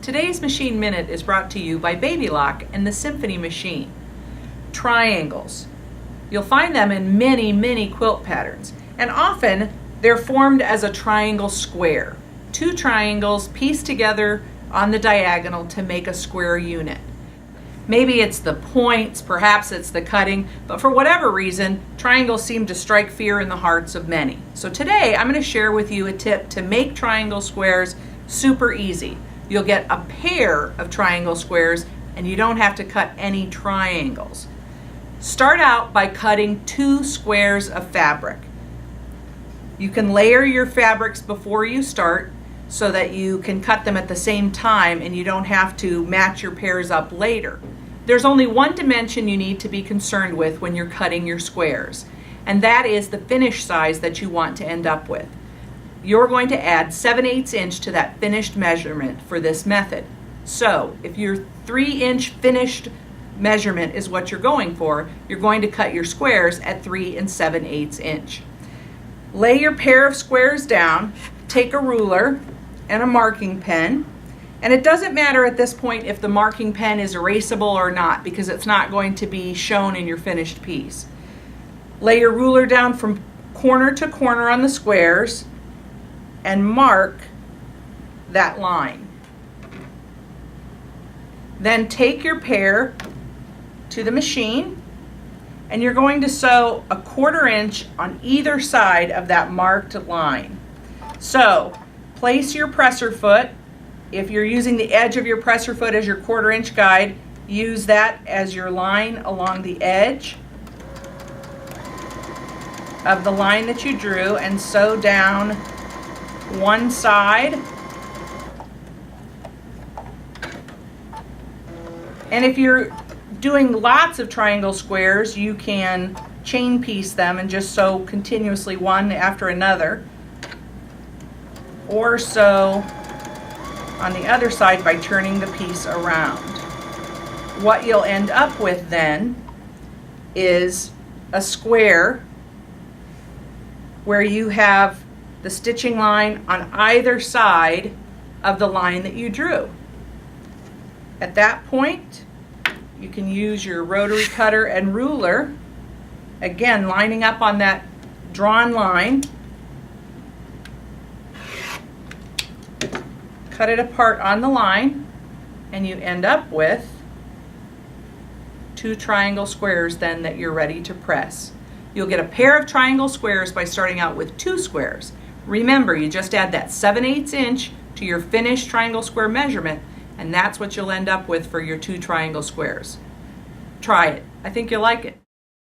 Today's Machine Minute is brought to you by Baby Lock and the Symphony Machine. Triangles. You'll find them in many quilt patterns, and often they're formed as a triangle square. Two triangles pieced together on the diagonal to make a square unit. Maybe it's the points, perhaps it's the cutting, but for whatever reason, triangles seem to strike fear in the hearts of many. So today I'm going to share with you a tip to make triangle squares super easy. You'll get a pair of triangle squares and you don't have to cut any triangles. Start out by cutting 2 squares of fabric. You can layer your fabrics before you start so that you can cut them at the same time and you don't have to match your pairs up later. There's only one dimension you need to be concerned with when you're cutting your squares, and that is the finish size that you want to end up with. You're going to add 7/8 inch to that finished measurement for this method. So if your 3-inch finished measurement is what you're going for, you're going to cut your squares at 3 7/8 inch. Lay your pair of squares down, take a ruler and a marking pen, and it doesn't matter at this point if the marking pen is erasable or not, because it's not going to be shown in your finished piece. Lay your ruler down from corner to corner on the squares and mark that line. Then take your pair to the machine and you're going to sew a 1/4 inch on either side of that marked line. So place your presser foot. If you're using the edge of your presser foot as your 1/4 inch guide, use that as your line along the edge of the line that you drew and sew down one side. And if you're doing lots of triangle squares, you can chain piece them and just sew continuously one after another, or sew on the other side by turning the piece around. What you'll end up with then is a square where you have the stitching line on either side of the line that you drew. At that point, you can use your rotary cutter and ruler, again lining up on that drawn line. Cut it apart on the line and you end up with 2 triangle squares then that you're ready to press. You'll get a pair of triangle squares by starting out with 2 squares. Remember, you just add that 7/8 inch to your finished triangle square measurement, and that's what you'll end up with for your 2 triangle squares. Try it. I think you'll like it.